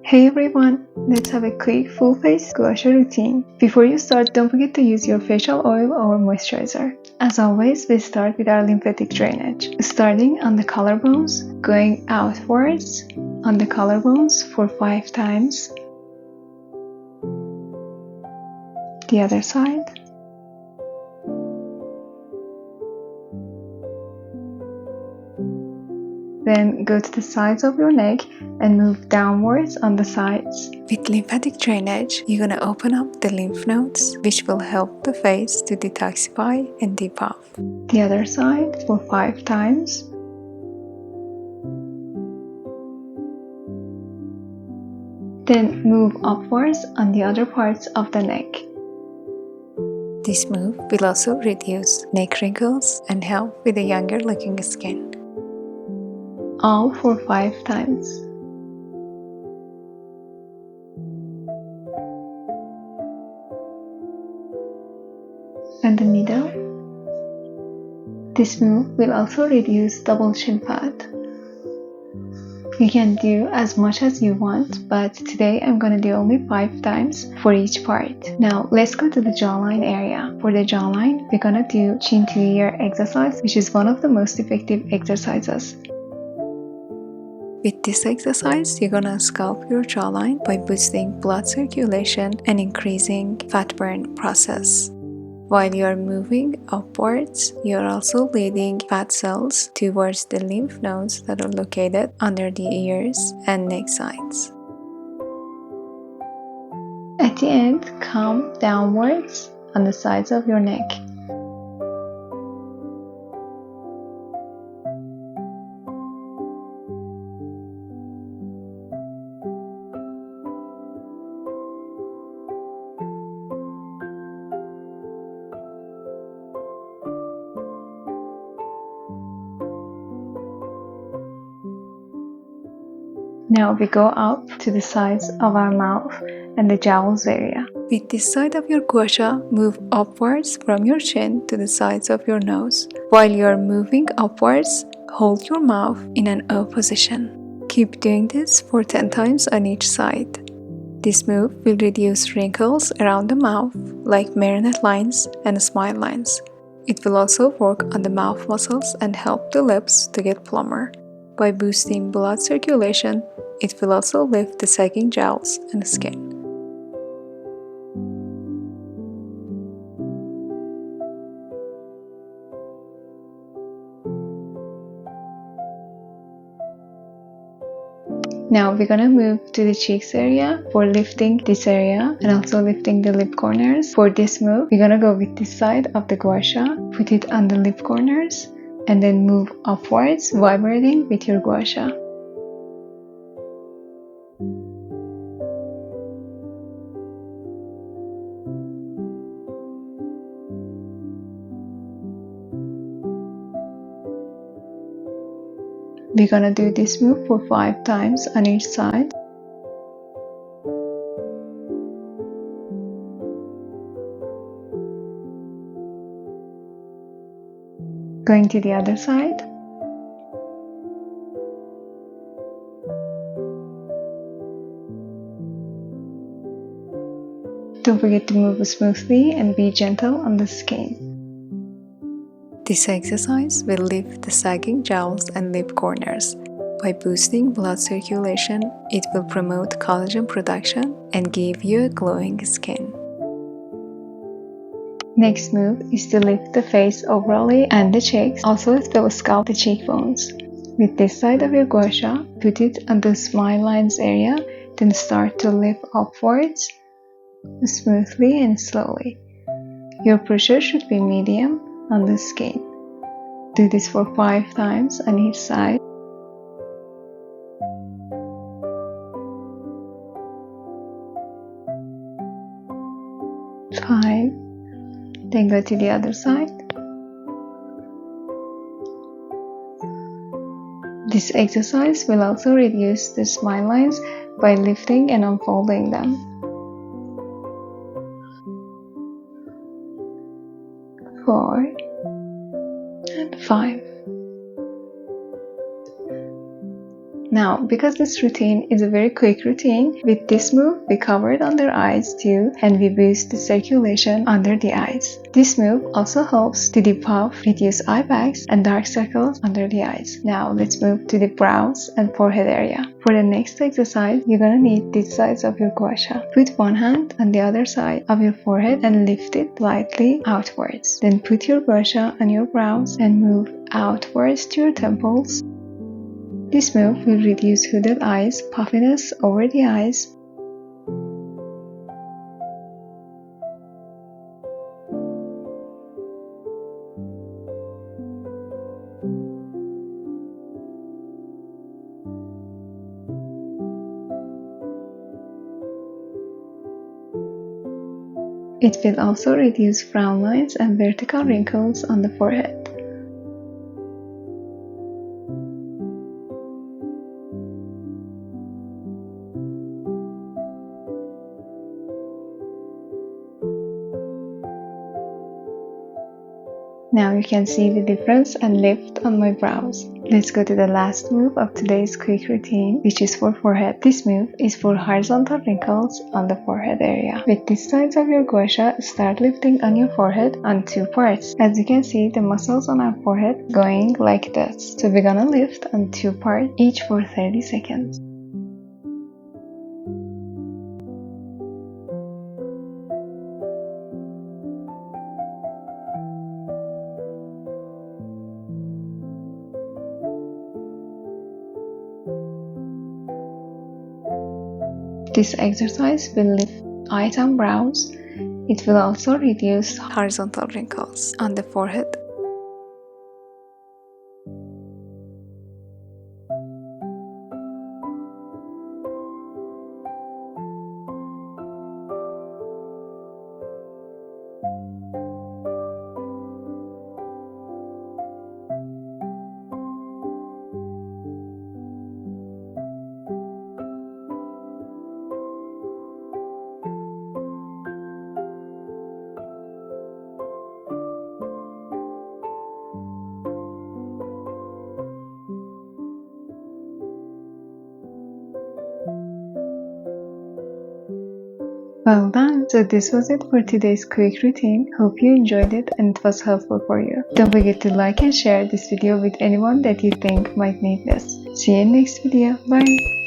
Hey everyone, let's have a quick full face gua sha routine. Before you start, don't forget to use your facial oil or moisturizer. As always, we start with our lymphatic drainage. Starting on the collarbones, going outwards on the collarbones for 5 times. The other side. Then go to the sides of your neck and move downwards on the sides. With lymphatic drainage, you're gonna open up the lymph nodes, which will help the face to detoxify and depuff. The other side for 5 times. Then move upwards on the other parts of the neck. This move will also reduce neck wrinkles and help with a younger looking skin. All for 5 times. And the middle. This move will also reduce double chin fat. You can do as much as you want, but today I'm gonna do only 5 times for each part. Now let's go to the jawline area. For the jawline, we're gonna do chin to ear exercise, which is one of the most effective exercises. With this exercise, you're gonna sculpt your jawline by boosting blood circulation and increasing fat burn process. While you're moving upwards, you're also leading fat cells towards the lymph nodes that are located under the ears and neck sides. At the end, come downwards on the sides of your neck. Now we go up to the sides of our mouth and the jowls area. With this side of your gua sha, move upwards from your chin to the sides of your nose. While you are moving upwards, hold your mouth in an O position. Keep doing this for 10 times on each side. This move will reduce wrinkles around the mouth, like marionette lines and smile lines. It will also work on the mouth muscles and help the lips to get plumper. By boosting blood circulation, it will also lift the sagging jowls and skin. Now we're gonna move to the cheeks area for lifting this area and also lifting the lip corners. For this move, we're gonna go with this side of the gua sha, put it on the lip corners, and then move upwards, vibrating with your gua sha. We're gonna do this move for 5 times on each side. Going to the other side. Don't forget to move smoothly and be gentle on the skin. This exercise will lift the sagging jowls and lip corners. By boosting blood circulation, it will promote collagen production and give you a glowing skin. Next move is to lift the face overall and the cheeks. Also, it will sculpt the cheekbones. With this side of your gua sha, put it on the smile lines area, then start to lift upwards smoothly and slowly. Your pressure should be medium on the skin. Do this for 5 times on each side. Five. Then go to the other side. This exercise will also reduce the smile lines by lifting and unfolding them. 4 and 5. Now, because this routine is a very quick routine, with this move we covered under eyes too, and we boost the circulation under the eyes. This move also helps to depuff, reduce eye bags and dark circles under the eyes. Now let's move to the brows and forehead area. For the next exercise, you're gonna need this sides of your Gua Sha. Put one hand on the other side of your forehead and lift it lightly outwards. Then put your Gua Sha on your brows and move outwards to your temples. This move will reduce hooded eyes, puffiness over the eyes. It will also reduce frown lines and vertical wrinkles on the forehead. Now you can see the difference and lift on my brows. Let's go to the last move of today's quick routine, which is for forehead. This move is for horizontal wrinkles on the forehead area. With the sides of your Gua Sha, start lifting on your forehead on two parts. As you can see, the muscles on our forehead going like this. So we're gonna lift on two parts, each for 30 seconds. This exercise will lift eyes and brows. It will also reduce horizontal wrinkles on the forehead. Well done! So this was it for today's quick routine. Hope you enjoyed it and it was helpful for you. Don't forget to like and share this video with anyone that you think might need this. See you in next video. Bye!